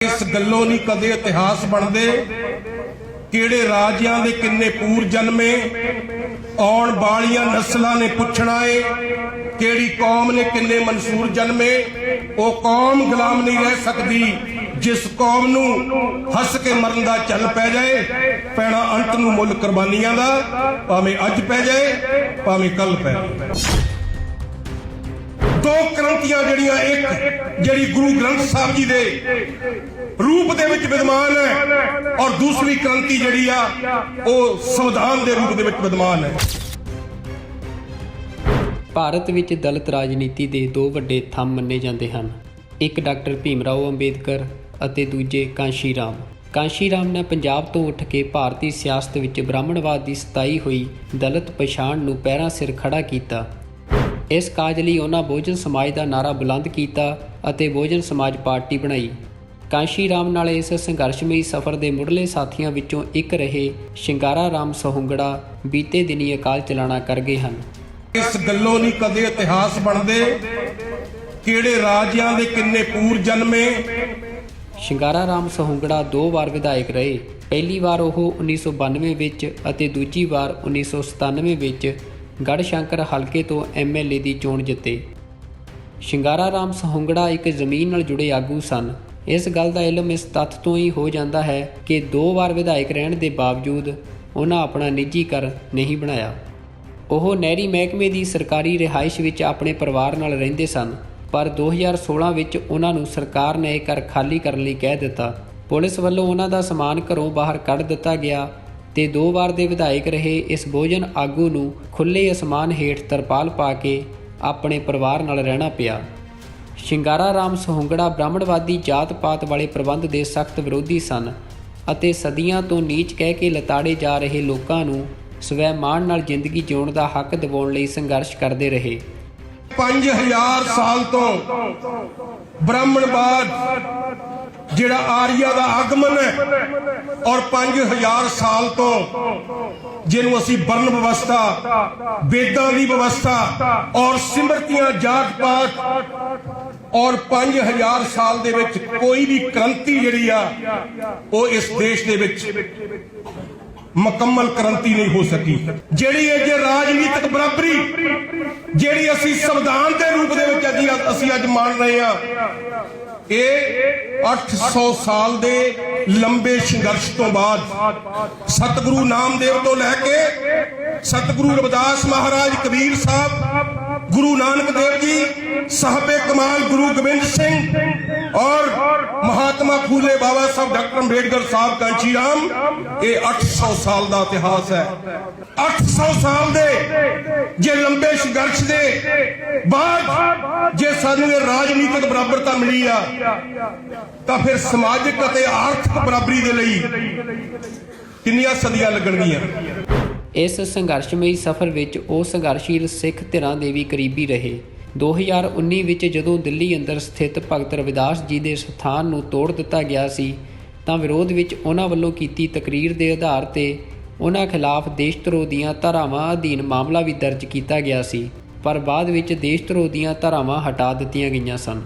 इस गल्लों नहीं कदे इतिहास बनते किहड़े राजियां दे किन्ने पूर जन्मे आउण वालियां नस्लां ने पुछना है किहड़ी कौम ने किन्ने मंसूर जन्मे। वो कौम गुलाम नहीं रह सकती जिस कौम नूं हस के मरन दा चल पै जाए पैना अंत नूं मुल कुर्बानियां दा भावें अज पै जाए भावें कल पै जाए। दो क्रांतियां जड़ियां एक जड़ी गुरु ग्रंथ साहब जी दे रूप दे विच विद्यमान है और दूसरी क्रांति जड़ी आ वो संविधान दे रूप दे विच विद्यमान है। ਭਾਰਤ ਵਿੱਚ ਦਲਿਤ ਰਾਜਨੀਤੀ ਦੇ ਦੋ ਵੱਡੇ ਥੰਮ ਮੰਨੇ ਜਾਂਦੇ ਹਨ। ਇੱਕ ਡਾਕਟਰ ਭੀਮ ਰਾਓ ਅੰਬੇਦਕਰ ਅਤੇ ਦੂਜੇ ਕਾਂਸ਼ੀ ਰਾਮ। ਕਾਂਸ਼ੀ ਰਾਮ ਨੇ ਪੰਜਾਬ ਤੋਂ ਉੱਠ ਕੇ ਭਾਰਤੀ ਸਿਆਸਤ ਵਿੱਚ ਬ੍ਰਾਹਮਣਵਾਦ ਦੀ ਸਤਾਈ ਹੋਈ ਦਲਿਤ ਪਛਾਣ ਨੂੰ ਪੈਰਾਂ ਸਿਰ ਖੜਾ ਕੀਤਾ। ਇਸ ਕਾਜ ਲਈ ਉਹਨਾਂ ਬਹੁਜਨ ਸਮਾਜ ਦਾ ਨਾਰਾ ਬੁਲੰਦ ਕੀਤਾ ਅਤੇ ਬਹੁਜਨ ਸਮਾਜ ਪਾਰਟੀ ਬਣਾਈ। ਕਾਂਸ਼ੀ ਰਾਮ ਨਾਲ ਇਸ ਸੰਘਰਸ਼ਮਈ ਸਫ਼ਰ ਦੇ ਮੁੱਢਲੇ ਸਾਥੀਆਂ ਵਿੱਚੋਂ ਇੱਕ ਰਹੇ ਸ਼ਿੰਗਾਰਾ ਰਾਮ ਸਹੁੰਗੜਾ ਬੀਤੇ ਦਿਨੀ ਅਕਾਲ ਚਲਾਣਾ ਕਰ ਗਏ ਹਨ। इस गल्लों नहीं कदे इतिहास बनते किहड़े राजियां दे किन्ने पूर जन्मे। ਸ਼ਿੰਗਾਰਾ ਰਾਮ ਸਹੁੰਗੜਾ 2 ਵਾਰ ਵਿਧਾਇਕ ਰਹੇ। ਪਹਿਲੀ ਵਾਰ ਉਹ 1992 ਵਿੱਚ ਅਤੇ ਦੂਜੀ ਵਾਰ 1997 ਵਿੱਚ ਗੜ੍ਹਸ਼ੰਕਰ ਹਲਕੇ ਤੋਂ MLA ਦੀ ਚੋਣ ਜਿੱਤੇ। ਸ਼ਿੰਗਾਰਾ ਰਾਮ ਸਹੁੰਗੜਾ ਇੱਕ ਜ਼ਮੀਨ ਨਾਲ ਜੁੜੇ ਆਗੂ ਸਨ। ਇਸ ਗੱਲ ਦਾ ਇਲਮ ਇਸ ਤੱਥ ਤੋਂ ਹੀ ਹੋ ਜਾਂਦਾ ਹੈ ਕਿ 2 ਵਾਰ ਵਿਧਾਇਕ ਰਹਿਣ ਦੇ ਬਾਵਜੂਦ ਉਹਨਾਂ ਆਪਣਾ ਨਿੱਜੀ ਘਰ ਨਹੀਂ ਬਣਾਇਆ। ਉਹ ਨਹਿਰੀ ਮਹਿਕਮੇ ਦੀ ਸਰਕਾਰੀ ਰਿਹਾਇਸ਼ ਵਿੱਚ ਆਪਣੇ ਪਰਿਵਾਰ ਨਾਲ ਰਹਿੰਦੇ ਸਨ, ਪਰ 2016 ਵਿੱਚ ਉਹਨਾਂ ਨੂੰ ਸਰਕਾਰ ਨੇ ਇਹ ਘਰ ਖਾਲੀ ਕਰਨ ਲਈ ਕਹਿ ਦਿੱਤਾ। ਪੁਲਿਸ ਵੱਲੋਂ ਉਹਨਾਂ ਦਾ ਸਮਾਨ ਘਰੋਂ ਬਾਹਰ ਕੱਢ ਦਿੱਤਾ ਗਿਆ ਤੇ 2 ਵਾਰ ਦੇ ਵਿਧਾਇਕ ਰਹੇ ਇਸ ਬਹੁਜਨ ਆਗੂ ਨੂੰ ਖੁੱਲ੍ਹੇ ਅਸਮਾਨ ਹੇਠ ਤਰਪਾਲ ਪਾ ਕੇ ਆਪਣੇ ਪਰਿਵਾਰ ਨਾਲ ਰਹਿਣਾ ਪਿਆ। ਸ਼ਿੰਗਾਰਾ ਰਾਮ ਸਹੁੰਗੜਾ ਬ੍ਰਾਹਮਣਵਾਦੀ ਜਾਤ-ਪਾਤ ਵਾਲੇ ਪ੍ਰਬੰਧ ਦੇ ਸਖਤ ਵਿਰੋਧੀ ਸਨ ਅਤੇ ਸਦੀਆਂ ਤੋਂ ਨੀਚ ਕਹਿ ਕੇ ਲਤਾੜੇ ਜਾ ਰਹੇ ਲੋਕਾਂ ਨੂੰ ਸਵੈ ਮਾਣ ਨਾਲ ਜ਼ਿੰਦਗੀ ਜਿਉਣ ਦਾ ਹੱਕ ਦਿਵਾਉਣ ਲਈ ਸੰਘਰਸ਼ ਕਰਦੇ ਰਹੇ। 5000 ਸਾਲ ਤੋਂ ਬ੍ਰਾਹਮਣਵਾਦ ਜਿਹੜਾ ਆਰੀਆ ਦਾ ਆਗਮਨ ਹੈ ਔਰ 5000 ਸਾਲ ਤੋਂ ਜਿਹਨੂੰ ਅਸੀਂ ਵਰਨ ਵਿਵਸਥਾ ਵੇਦਾਂ ਦੀ ਵਿਵਸਥਾ ਔਰ ਸਿਮਰਤੀਆਂ ਜਾਤ ਪਾਤ ਔਰ 5000 ਸਾਲ ਦੇ ਵਿੱਚ ਕੋਈ ਵੀ ਕ੍ਰਾਂਤੀ ਜਿਹੜੀ ਆ ਉਹ ਇਸ ਦੇਸ਼ ਦੇ ਵਿੱਚ ਮੁਕੰਮਲ ਕ੍ਰਾਂਤੀ ਨਹੀਂ ਹੋ ਸਕੀ। ਜਿਹੜੀ ਇਹ ਜੇ ਰਾਜਨੀਤਿਕ ਬਰਾਬਰੀ ਜਿਹੜੀ ਅਸੀਂ ਸੰਵਿਧਾਨ ਦੇ ਰੂਪ ਦੇ ਵਿੱਚ ਅਸੀਂ ਅੱਜ ਮੰਨ ਰਹੇ ਆ ਇਹ 800 ਸਾਲ ਦੇ ਲੰਬੇ ਸੰਘਰਸ਼ ਤੋਂ ਬਾਅਦ ਸਤਿਗੁਰੂ ਨਾਮਦੇਵ ਤੋਂ ਲੈ ਕੇ ਸਤਿਗੁਰੂ ਰਵਿਦਾਸ ਮਹਾਰਾਜ ਕਬੀਰ ਸਾਹਿਬ ਗੁਰੂ ਨਾਨਕ ਦੇਵ ਜੀ ਸਾਹਬੇ ਕਮਾਲ ਗੁਰੂ ਗੋਬਿੰਦ ਸਿੰਘ और महात्मा फूले बाबा साहब डॉक्टर अंबेडकर साहब कांशी राम ये 800 साल का इतिहास है। 800 साल दे जे लंबे संघर्ष दे बाद जे सानू ये राजनीतिक बराबरता मिली आ तां फिर समाजिक अते आर्थिक बराबरी दे लई किन्नियां सदियां लगणगीਆਂ। ਇਸ ਸੰਘਰਸ਼ਮਈ ਸਫ਼ਰ ਵਿੱਚ ਉਹ ਸੰਘਰਸ਼ੀਲ ਸਿੱਖ ਧਿਰਾਂ ਦੇ ਵੀ ਕਰੀਬੀ ਰਹੇ। 2019 ਵਿੱਚ ਜਦੋਂ ਦਿੱਲੀ ਅੰਦਰ ਸਥਿਤ ਭਗਤ ਰਵਿਦਾਸ ਜੀ ਦੇ ਸਥਾਨ ਨੂੰ ਤੋੜ ਦਿੱਤਾ ਗਿਆ ਸੀ ਤਾਂ ਵਿਰੋਧ ਵਿੱਚ ਉਹਨਾਂ ਵੱਲੋਂ ਕੀਤੀ ਤਕਰੀਰ ਦੇ ਆਧਾਰ ਤੇ ਉਹਨਾਂ ਖਿਲਾਫ ਦੇਸ਼ ਧਰੋਹ ਦੀਆਂ ਧਾਰਾਵਾਂ ਅਧੀਨ ਮਾਮਲਾ ਵੀ ਦਰਜ ਕੀਤਾ ਗਿਆ ਸੀ, ਪਰ ਬਾਅਦ ਵਿੱਚ ਦੇਸ਼ ਧਰੋਹ ਦੀਆਂ ਧਾਰਾਵਾਂ ਹਟਾ ਦਿੱਤੀਆਂ ਗਈਆਂ ਸਨ।